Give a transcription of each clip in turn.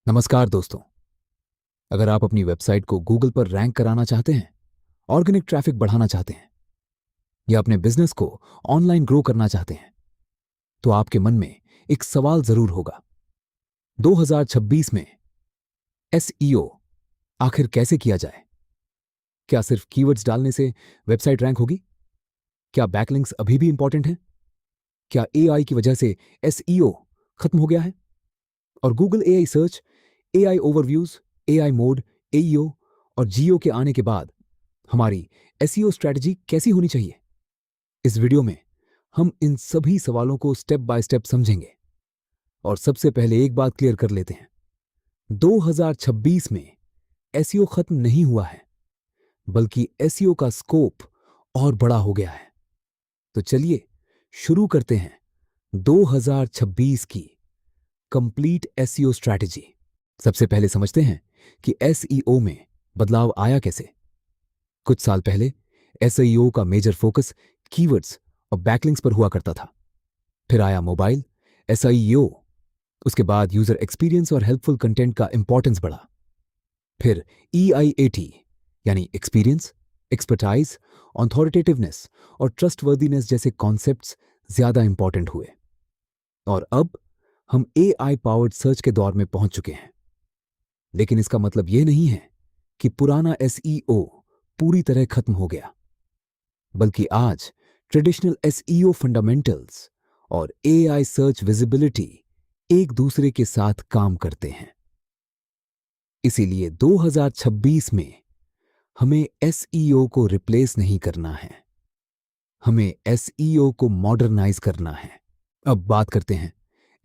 नमस्कार दोस्तों। अगर आप अपनी वेबसाइट को गूगल पर रैंक कराना चाहते हैं, ऑर्गेनिक ट्रैफिक बढ़ाना चाहते हैं या अपने बिजनेस को ऑनलाइन ग्रो करना चाहते हैं, तो आपके मन में एक सवाल जरूर होगा। 2026 में एसईओ आखिर कैसे किया जाए? क्या सिर्फ कीवर्ड्स डालने से वेबसाइट रैंक होगी? क्या बैकलिंक्स अभी भी इंपॉर्टेंट हैं? क्या एआई की वजह से एसईओ खत्म हो गया है? और Google AI search, AI overviews, AI mode, AEO और जियो के आने के बाद हमारी एसईओ स्ट्रैटेजी कैसी होनी चाहिए? इस वीडियो में हम इन सभी सवालों को स्टेप बाय स्टेप समझेंगे। और सबसे पहले एक बात क्लियर कर लेते हैं। 2026 में एसईओ खत्म नहीं हुआ है, बल्कि एसईओ का स्कोप और बड़ा हो गया है। तो चलिए शुरू करते हैं 2026 की कंप्लीट एसईओ स्ट्रैटेजी। सबसे पहले समझते हैं कि एसईओ में बदलाव आया कैसे। कुछ साल पहले एसईओ का मेजर फोकस कीवर्ड्स और बैकलिंक्स पर हुआ करता था। फिर आया मोबाइल एसईओ, उसके बाद यूजर एक्सपीरियंस और हेल्पफुल कंटेंट का इंपॉर्टेंस बढ़ा। फिर EIAT यानी एक्सपीरियंस, एक्सपर्टाइज, ऑथोरिटेटिवनेस और ट्रस्टवर्दीनेस जैसे कॉन्सेप्ट्स ज्यादा इंपॉर्टेंट हुए। और अब हम AI पावर्ड सर्च के दौर में पहुंच चुके हैं। लेकिन इसका मतलब यह नहीं है कि पुराना एसईओ पूरी तरह खत्म हो गया, बल्कि आज ट्रेडिशनल एसईओ फंडामेंटल्स और AI सर्च विजिबिलिटी एक दूसरे के साथ काम करते हैं। इसीलिए 2026 में हमें एसईओ को रिप्लेस नहीं करना है, हमें एसईओ को मॉडर्नाइज करना है। अब बात करते हैं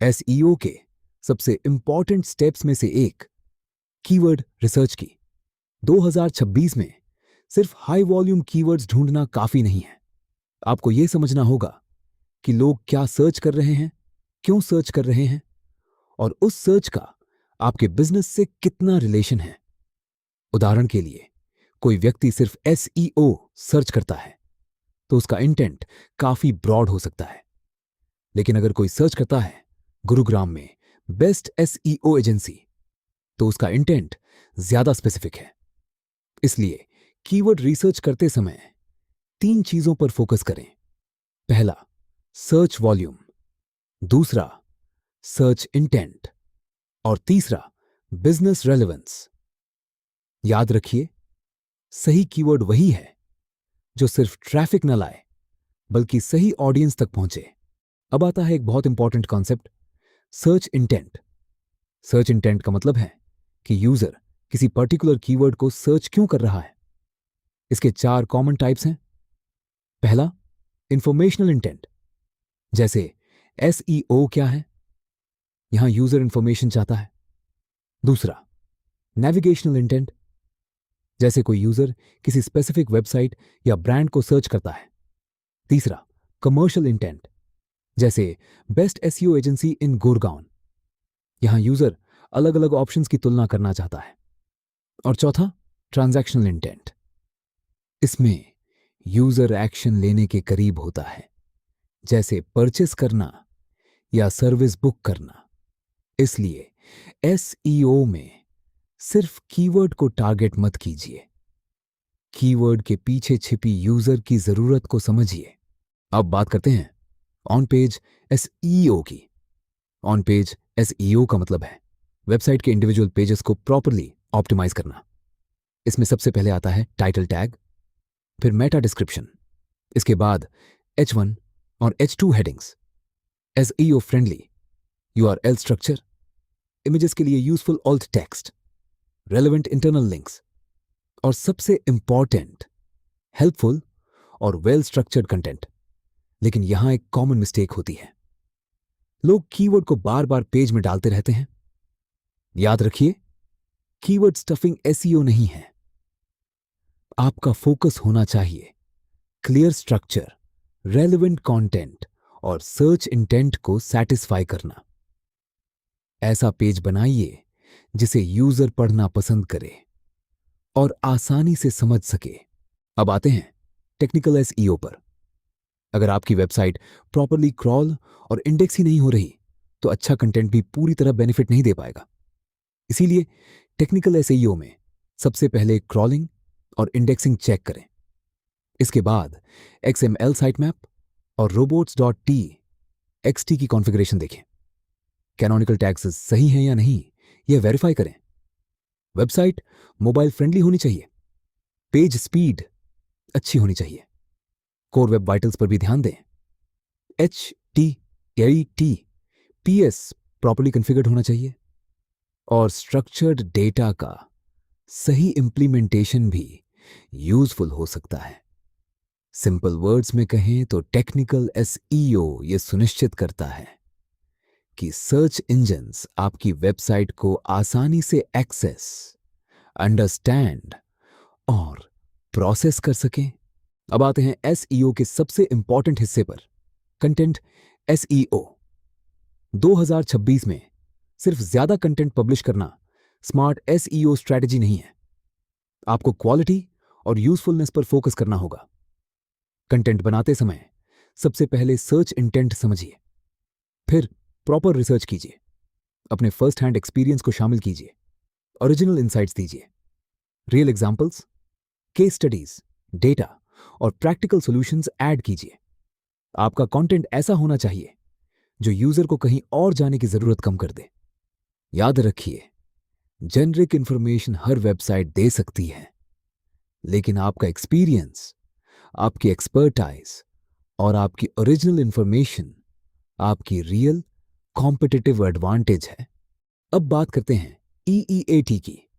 एसईओ के सबसे इंपॉर्टेंट स्टेप्स में से एक, कीवर्ड रिसर्च की। 2026 में सिर्फ हाई वॉल्यूम कीवर्ड्स ढूंढना काफी नहीं है। आपको यह समझना होगा कि लोग क्या सर्च कर रहे हैं, क्यों सर्च कर रहे हैं और उस सर्च का आपके बिजनेस से कितना रिलेशन है। उदाहरण के लिए, कोई व्यक्ति सिर्फ एसईओ सर्च करता है तो उसका इंटेंट काफी ब्रॉड हो सकता है। लेकिन अगर कोई सर्च करता है गुरुग्राम में बेस्ट एसईओ एजेंसी, तो उसका इंटेंट ज्यादा स्पेसिफिक है। इसलिए कीवर्ड रिसर्च करते समय 3 चीजों पर फोकस करें। पहला, सर्च वॉल्यूम। दूसरा, सर्च इंटेंट। और तीसरा, बिजनेस रेलेवेंस। याद रखिए, सही कीवर्ड वही है जो सिर्फ ट्रैफिक न लाए, बल्कि सही ऑडियंस तक पहुंचे। अब आता है एक बहुत important concept, search intent. Search intent का मतलब है कि यूजर किसी पर्टिकुलर कीवर्ड को सर्च क्यों कर रहा है। इसके 4 कॉमन टाइप्स हैं। पहला, इंफॉर्मेशनल इंटेंट, जैसे एसईओ क्या है, यहां यूजर इंफॉर्मेशन चाहता है। दूसरा, नेविगेशनल इंटेंट, जैसे कोई यूजर किसी स्पेसिफिक वेबसाइट या ब्रांड को सर्च करता है। तीसरा, कमर्शियल इंटेंट, जैसे बेस्ट एसईओ एजेंसी इन गुड़गांव, यहां यूजर अलग अलग ऑप्शंस की तुलना करना चाहता है। और चौथा, ट्रांजैक्शनल इंटेंट, इसमें यूजर एक्शन लेने के करीब होता है, जैसे परचेस करना या सर्विस बुक करना। इसलिए एसईओ में सिर्फ कीवर्ड को टारगेट मत कीजिए, कीवर्ड के पीछे छिपी यूजर की जरूरत को समझिए। अब बात करते हैं ऑन पेज एसईओ की। ऑन पेज एसईओ का मतलब है वेबसाइट के इंडिविजुअल पेजेस को प्रॉपरली ऑप्टिमाइज करना। इसमें सबसे पहले आता है टाइटल टैग, फिर मेटा डिस्क्रिप्शन, इसके बाद H1 और H2 headings, SEO friendly URL structure, images के लिए useful alt text, relevant internal links और सबसे इंपॉर्टेंट, हेल्पफुल और वेल स्ट्रक्चर्ड कंटेंट। लेकिन यहां एक कॉमन मिस्टेक होती है, लोग कीवर्ड को बार बार पेज में डालते रहते हैं। याद रखिए, कीवर्ड स्टफिंग एसईओ नहीं है। आपका फोकस होना चाहिए क्लियर स्ट्रक्चर, रेलेवेंट कंटेंट और सर्च इंटेंट को सैटिस्फाई करना। ऐसा पेज बनाइए जिसे यूजर पढ़ना पसंद करे और आसानी से समझ सके। अब आते हैं टेक्निकल एसईओ पर। अगर आपकी वेबसाइट प्रॉपरली क्रॉल और इंडेक्स ही नहीं हो रही, तो अच्छा कंटेंट भी पूरी तरह बेनिफिट नहीं दे पाएगा। इसीलिए टेक्निकल एसईओ में सबसे पहले क्रॉलिंग और इंडेक्सिंग चेक करें। इसके बाद XML साइटमैप और robots.txt की कॉन्फ़िगरेशन देखें। कैनोनिकल टैग्स सही हैं या नहीं यह वेरीफाई करें। वेबसाइट मोबाइल फ्रेंडली होनी चाहिए। पेज स्पीड अच्छी होनी चाहिए। कोर वेब वाइटल्स पर भी ध्यान दें। HTTPS प्रॉपर्ली कॉन्फ़िगर्ड होना चाहिए और स्ट्रक्चर्ड डेटा का सही इंप्लीमेंटेशन भी यूजफुल हो सकता है। सिंपल वर्ड्स में कहें तो टेक्निकल एसईओ यह सुनिश्चित करता है कि सर्च इंजन्स आपकी वेबसाइट को आसानी से एक्सेस, अंडरस्टैंड और प्रोसेस कर सकें। अब आते हैं एसईओ के सबसे इंपॉर्टेंट हिस्से पर, कंटेंट एसईओ। 2026 में सिर्फ ज्यादा कंटेंट पब्लिश करना स्मार्ट एसईओ स्ट्रेटजी नहीं है। आपको क्वालिटी और यूजफुलनेस पर फोकस करना होगा। कंटेंट बनाते समय सबसे पहले सर्च इंटेंट समझिए, फिर प्रॉपर रिसर्च कीजिए, अपने फर्स्ट हैंड एक्सपीरियंस को शामिल कीजिए, ओरिजिनल इंसाइट्स दीजिए, real examples, case studies, data और प्रैक्टिकल सॉल्यूशंस ऐड कीजिए। आपका कंटेंट ऐसा होना चाहिए जो यूजर को कहीं और जाने की जरूरत कम कर दे। याद रखिए, जेनरिक इंफॉर्मेशन हर वेबसाइट दे सकती है, लेकिन आपका एक्सपीरियंस, आपकी एक्सपर्टाइज और आपकी ओरिजिनल इंफॉर्मेशन आपकी रियल कॉम्पिटिटिव एडवांटेज है। अब बात करते हैं EEAT की।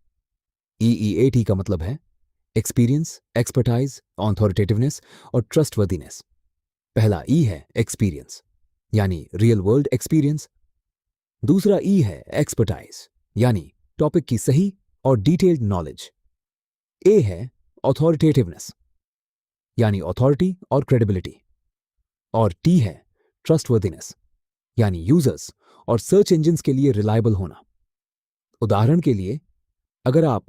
EEAT का मतलब है एक्सपीरियंस, एक्सपर्टाइज, ऑथोरिटेटिवनेस और ट्रस्टवर्दीनेस। पहला ई है एक्सपीरियंस यानी रियल वर्ल्ड एक्सपीरियंस। दूसरा ई है एक्सपर्टाइज यानी टॉपिक की सही और डिटेल्ड नॉलेज। ए है ऑथोरिटेटिवनेस यानी अथॉरिटी और क्रेडिबिलिटी। और टी है ट्रस्टवर्दीनेस यानी यूजर्स और सर्च इंजिन्स के लिए रिलायबल होना। उदाहरण के लिए, अगर आप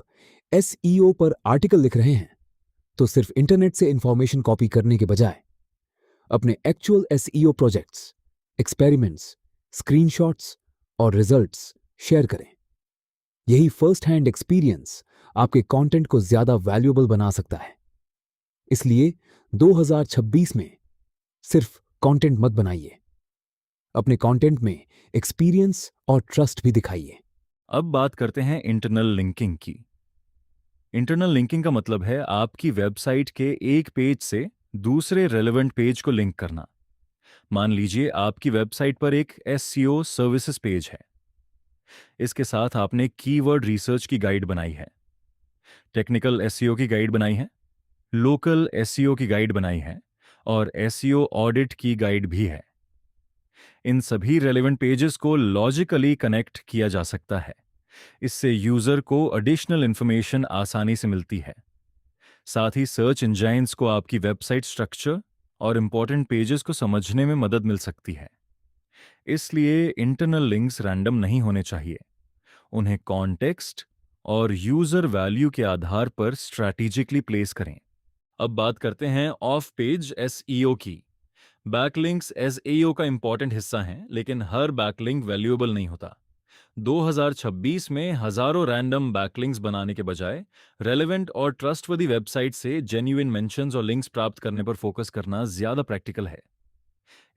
एसईओ पर आर्टिकल लिख रहे हैं तो सिर्फ इंटरनेट से इंफॉर्मेशन कॉपी करने के बजाय अपने actual SEO projects, experiments, screenshots और रिजल्ट्स शेयर करें। यही फर्स्ट हैंड एक्सपीरियंस आपके कंटेंट को ज्यादा वैल्यूएबल बना सकता है। इसलिए 2026 में सिर्फ कंटेंट मत बनाइए, अपने कंटेंट में एक्सपीरियंस और ट्रस्ट भी दिखाइए। अब बात करते हैं इंटरनल लिंकिंग की। इंटरनल लिंकिंग का मतलब है आपकी वेबसाइट के एक पेज से दूसरे रेलेवेंट पेज को लिंक करना। मान लीजिए आपकी वेबसाइट पर एक एसईओ सर्विसेज पेज है। इसके साथ आपने कीवर्ड रिसर्च की गाइड बनाई है, टेक्निकल एसईओ की गाइड बनाई है, लोकल एसईओ की गाइड बनाई है और एसईओ ऑडिट की गाइड भी है। इन सभी रेलेवेंट पेजेस को लॉजिकली कनेक्ट किया जा सकता है। इससे यूजर को एडिशनल इंफॉर्मेशन आसानी से मिलती है। साथ ही सर्च इंजाइन्स को आपकी वेबसाइट स्ट्रक्चर और इंपॉर्टेंट पेजेस को समझने में मदद मिल सकती है। इसलिए इंटरनल लिंक्स रैंडम नहीं होने चाहिए। उन्हें कॉन्टेक्स्ट और यूजर वैल्यू के आधार पर स्ट्रैटेजिकली प्लेस करें। अब बात करते हैं ऑफ पेज एसईओ की। बैकलिंक्स एसईओ का इंपॉर्टेंट हिस्सा हैं, लेकिन हर बैकलिंक वैल्यूएबल नहीं होता। 2026 में हजारों रैंडम बैकलिंक्स बनाने के बजाय रेलेवेंट और ट्रस्टवर्दी वेबसाइट से जेन्युइन मेंशंस और लिंक्स प्राप्त करने पर फोकस करना ज्यादा प्रैक्टिकल है।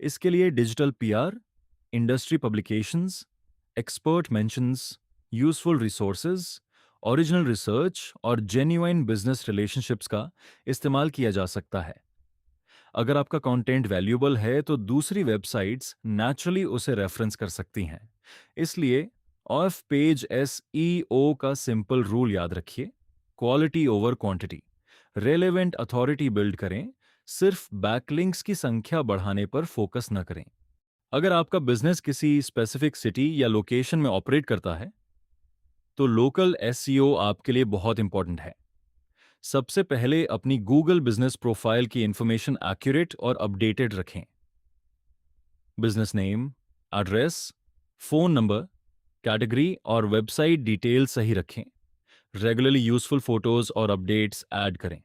इसके लिए digital PR, industry publications, expert mentions, useful resources, original research और जेन्युइन बिजनेस रिलेशनशिप्स का इस्तेमाल किया जा सकता है। अगर आपका कंटेंट वैल्यूएबल है तो दूसरी वेबसाइट्स नेचुरली उसे रेफरेंस कर सकती हैं। इसलिए ऑफ पेज एसईओ का सिंपल रूल याद रखिए, quality over quantity. Relevant authority build करें, सिर्फ बैकलिंक्स की संख्या बढ़ाने पर फोकस न करें। अगर आपका बिजनेस किसी स्पेसिफिक सिटी या लोकेशन में ऑपरेट करता है तो लोकल एसईओ आपके लिए बहुत इंपॉर्टेंट है। सबसे पहले अपनी गूगल बिजनेस प्रोफाइल की इंफॉर्मेशन एक्यूरेट और अपडेटेड रखें। Business name, address, phone number, category और वेबसाइट डिटेल सही रखें। रेगुलरली यूजफुल फोटोज और अपडेट्स ऐड करें।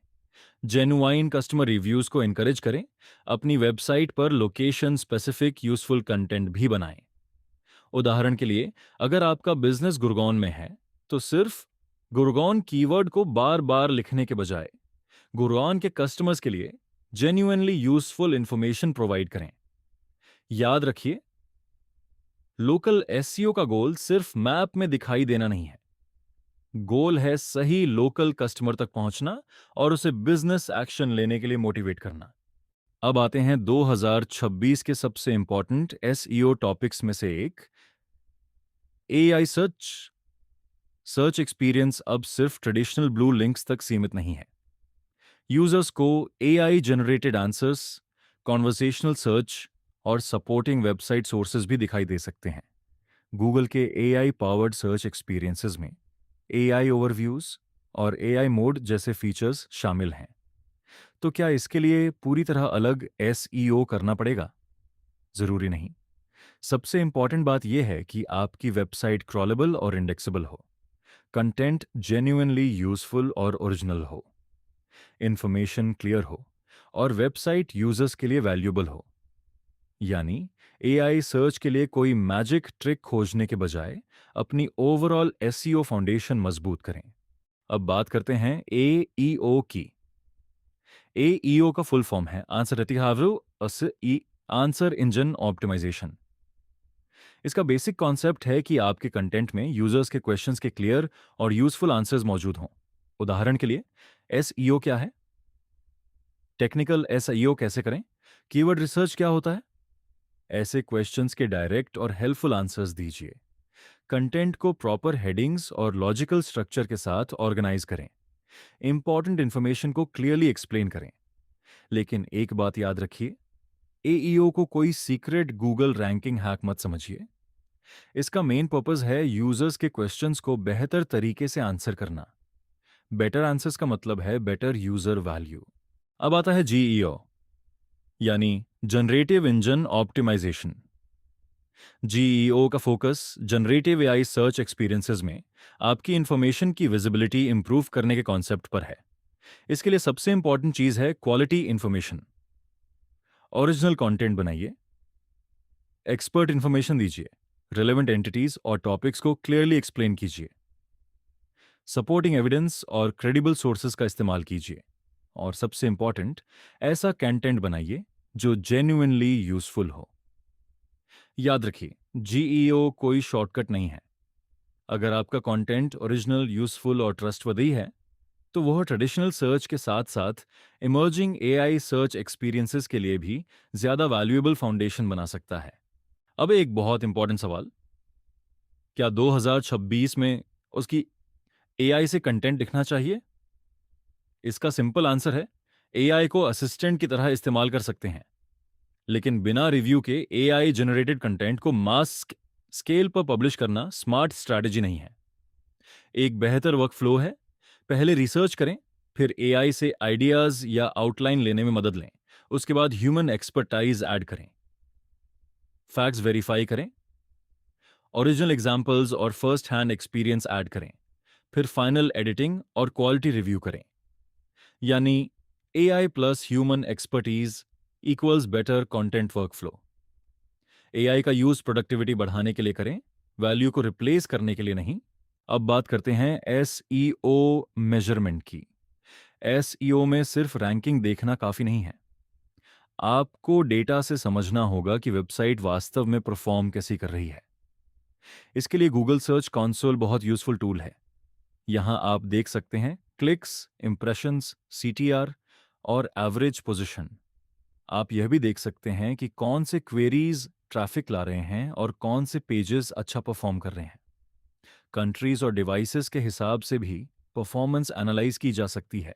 जेन्युइन कस्टमर रिव्यूज को एनकरेज करें। अपनी वेबसाइट पर लोकेशन स्पेसिफिक यूजफुल कंटेंट भी बनाएं। उदाहरण के लिए, अगर आपका बिजनेस गुड़गांव में है तो सिर्फ गुरगांव कीवर्ड को बार बार लिखने के बजाय गुरगांव के कस्टमर्स के लिए जेन्युइनली यूजफुल इंफॉर्मेशन प्रोवाइड करें। याद रखिए, लोकल एसईओ का गोल सिर्फ मैप में दिखाई देना नहीं है। गोल है सही लोकल कस्टमर तक पहुंचना और उसे बिजनेस एक्शन लेने के लिए मोटिवेट करना। अब आते हैं 2026 के सबसे इंपॉर्टेंट एसईओ टॉपिक्स में से एक, एआई सर्च। सर्च एक्सपीरियंस अब सिर्फ ट्रेडिशनल ब्लू लिंक्स तक सीमित नहीं है। यूजर्स को AI generated answers, conversational search और सपोर्टिंग वेबसाइट सोर्सेज भी दिखाई दे सकते हैं। गूगल के एआई पावर्ड सर्च एक्सपीरियंसेस में एआई ओवरव्यूज और एआई मोड जैसे फीचर्स शामिल हैं। तो क्या इसके लिए पूरी तरह अलग एसईओ करना पड़ेगा? जरूरी नहीं। सबसे इंपॉर्टेंट बात यह है कि आपकी वेबसाइट क्रॉलेबल और इंडेक्सेबल हो, कंटेंट जेन्युइनली यूजफुल और ओरिजिनल हो, इंफॉर्मेशन क्लियर हो और वेबसाइट यूजर्स के लिए वैल्यूएबल हो। यानी एआई सर्च के लिए कोई मैजिक ट्रिक खोजने के बजाय अपनी ओवरऑल एसईओ फाउंडेशन मजबूत करें। अब बात करते हैं एईओ की। एईओ का फुल फॉर्म है आंसर इंजन ऑप्टिमाइजेशन। इसका बेसिक कॉन्सेप्ट है कि आपके कंटेंट में यूजर्स के क्वेश्चंस के क्लियर और यूजफुल आंसर्स मौजूद हों। उदाहरण के लिए, एसईओ क्या है? टेक्निकल एसईओ कैसे करें? कीवर्ड रिसर्च क्या होता है? ऐसे क्वेश्चंस के डायरेक्ट और हेल्पफुल आंसर्स दीजिए। कंटेंट को प्रॉपर हेडिंग्स और लॉजिकल स्ट्रक्चर के साथ ऑर्गेनाइज करें। इंपॉर्टेंट इंफॉर्मेशन को क्लियरली एक्सप्लेन करें। लेकिन एक बात याद रखिए, एईओ को कोई सीक्रेट गूगल रैंकिंग हैक मत समझिए। इसका मेन पर्पस है यूजर्स के क्वेश्चंस को बेहतर तरीके से आंसर करना। बेटर आंसर्स का मतलब है बेटर यूजर वैल्यू। अब आता है जीईओ, यानी जनरेटिव इंजन ऑप्टिमाइजेशन। जीईओ का focus generative AI search experiences में आपकी इंफॉर्मेशन की विजिबिलिटी इंप्रूव करने के कॉन्सेप्ट पर है। इसके लिए सबसे इंपॉर्टेंट चीज है क्वालिटी इंफॉर्मेशन। ओरिजिनल कंटेंट बनाइए, एक्सपर्ट इंफॉर्मेशन दीजिए, रिलेवेंट एंटिटीज और टॉपिक्स को क्लियरली एक्सप्लेन कीजिए, सपोर्टिंग एविडेंस और क्रेडिबल सोर्सेज का इस्तेमाल कीजिए, और सबसे इंपॉर्टेंट, ऐसा कंटेंट बनाइए जो जेन्युइनली यूजफुल हो। याद रखिए, जीईओ कोई शॉर्टकट नहीं है। अगर आपका कंटेंट ओरिजिनल, यूजफुल और ट्रस्टवर्दी है, तो वह ट्रेडिशनल सर्च के साथ साथ इमर्जिंग एआई सर्च एक्सपीरियंसेस के लिए भी ज्यादा वैल्यूएबल फाउंडेशन बना सकता है। अब एक बहुत इंपॉर्टेंट सवाल, क्या 2026 में उसकी एआई से कंटेंट लिखना चाहिए? इसका सिंपल आंसर है, एआई को असिस्टेंट की तरह इस्तेमाल कर सकते हैं, लेकिन बिना रिव्यू के एआई जनरेटेड कंटेंट को मास स्केल पर पब्लिश करना स्मार्ट स्ट्रैटेजी नहीं है। एक बेहतर वर्कफ्लो है, पहले रिसर्च करें, फिर एआई से आइडियाज या आउटलाइन लेने में मदद लें, उसके बाद ह्यूमन एक्सपर्टाइज ऐड करें, फैक्ट्स वेरीफाई करें, ओरिजिनल एग्जांपल्स और फर्स्ट हैंड एक्सपीरियंस ऐड करें, फिर फाइनल एडिटिंग और क्वालिटी रिव्यू करें। यानी AI plus human expertise equals better content workflow. AI का यूज प्रोडक्टिविटी बढ़ाने के लिए करें, वैल्यू को रिप्लेस करने के लिए नहीं। अब बात करते हैं एसईओ मेजरमेंट की। एसईओ में सिर्फ रैंकिंग देखना काफी नहीं है। आपको डेटा से समझना होगा कि वेबसाइट वास्तव में परफॉर्म कैसी कर रही है। इसके लिए गूगल सर्च कंसोल बहुत यूजफुल टूल है। यहां आप देख सकते हैं क्लिक्स, इंप्रेशंस, सीटीआर और एवरेज पोजीशन। आप यह भी देख सकते हैं कि कौन से क्वेरीज ट्रैफिक ला रहे हैं और कौन से पेजेस अच्छा परफॉर्म कर रहे हैं। कंट्रीज और डिवाइसेस के हिसाब से भी परफॉर्मेंस एनालाइज की जा सकती है।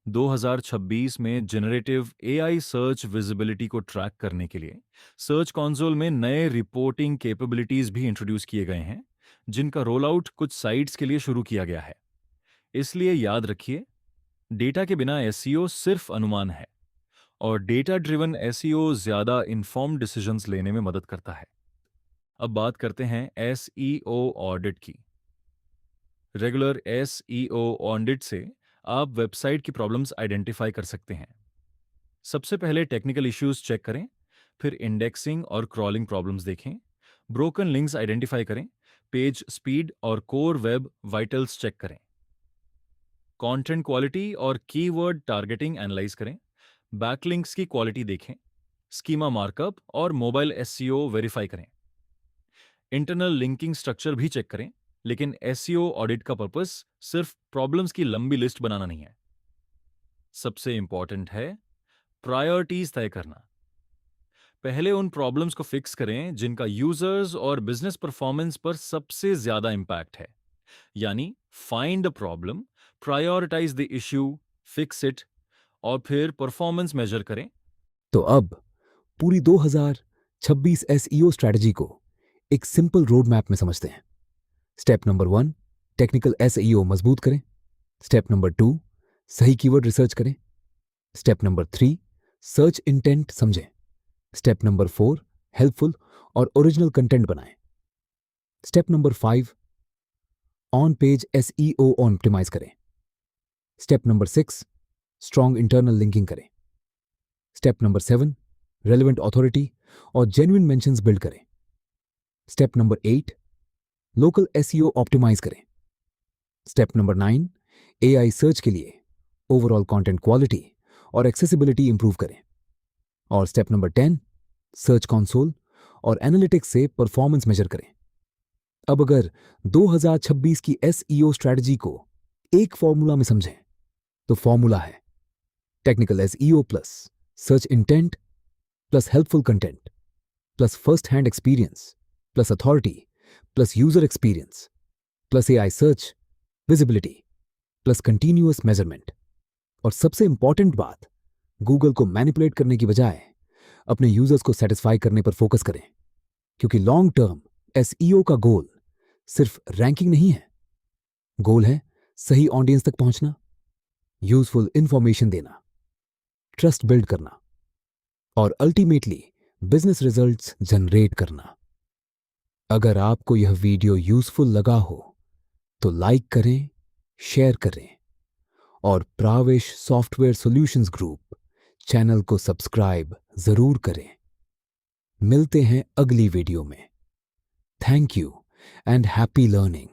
2026 में जनरेटिव एआई सर्च विजिबिलिटी को ट्रैक करने के लिए सर्च कंसोल में नए रिपोर्टिंग कैपेबिलिटीज भी इंट्रोड्यूस किए गए हैं, जिनका रोल आउट कुछ साइट्स के लिए शुरू किया गया है। इसलिए याद रखिए, डेटा के बिना एसईओ सिर्फ अनुमान है, और डेटा ड्रिवन एसईओ ज्यादा इन्फॉर्म्ड डिसीजंस लेने में मदद करता है। अब बात करते हैं एसईओ ऑडिट की। रेगुलर एसईओ ऑडिट से आप वेबसाइट की प्रॉब्लम्स आइडेंटिफाई कर सकते हैं। सबसे पहले टेक्निकल इश्यूज चेक करें, फिर इंडेक्सिंग और क्रॉलिंग प्रॉब्लम्स देखें, ब्रोकन लिंक्स आइडेंटिफाई करें, पेज स्पीड और कोर वेब वाइटल्स चेक करें। कंटेंट क्वालिटी और कीवर्ड टारगेटिंग एनालाइज करें। बैकलिंक्स की क्वालिटी देखें। स्कीमा मार्कअप और मोबाइल एसईओ वेरीफाई करें। इंटरनल लिंकिंग स्ट्रक्चर भी चेक करें, लेकिन एसईओ ऑडिट का पर्पस सिर्फ प्रॉब्लम्स की लंबी लिस्ट बनाना नहीं है। सबसे इंपॉर्टेंट है प्रायोरिटीज तय करना। पहले उन प्रॉब्लम्स को फिक्स करें जिनका यूजर्स और बिजनेस परफॉर्मेंस पर सबसे ज्यादा इंपैक्ट है। यानी find the problem, prioritize the issue, fix it, और फिर परफॉर्मेंस मेजर करें। तो अब पूरी 2026 एसईओ स्ट्रेटजी को एक सिंपल रोड मैप में समझते हैं। स्टेप नंबर 1, टेक्निकल एसईओ मजबूत करें। स्टेप नंबर 2, सही कीवर्ड रिसर्च करें। स्टेप नंबर 3, सर्च इंटेंट समझें। स्टेप नंबर 4, हेल्पफुल और ओरिजिनल कंटेंट बनाएं। Step number 5, on page SEO optimise करें। Step number 6, strong internal linking करें। स्टेप नंबर 7, रेलेवेंट अथॉरिटी और जेन्युइन मेंशंस बिल्ड करें। Step number 8, local SEO optimise करें। Step number 9, AI search के लिए overall content quality और accessibility improve करें। और स्टेप नंबर 10, सर्च कंसोल और एनालिटिक्स से परफॉर्मेंस मेजर करें। अब अगर 2026 की एसईओ स्ट्रेटजी को एक फॉर्मूला में समझें तो फॉर्मूला है technical SEO plus search intent plus helpful content plus first hand experience plus authority plus user experience plus AI search visibility plus continuous measurement. और सबसे इंपॉर्टेंट बात, गूगल को मैनिपुलेट करने की बजाय अपने यूजर्स को सेटिस्फाई करने पर फोकस करें, क्योंकि लॉन्ग टर्म एसईओ का गोल सिर्फ रैंकिंग नहीं है। गोल है सही ऑडियंस तक पहुंचना, यूजफुल इंफॉर्मेशन देना, ट्रस्ट बिल्ड करना और अल्टीमेटली बिजनेस रिजल्ट्स जनरेट करना। अगर आपको यह वीडियो यूजफुल लगा हो तो लाइक करें, शेयर करें और प्रावेश सॉफ्टवेयर सॉल्यूशंस ग्रुप चैनल को सब्सक्राइब जरूर करें। मिलते हैं अगली वीडियो में। Thank you and happy learning.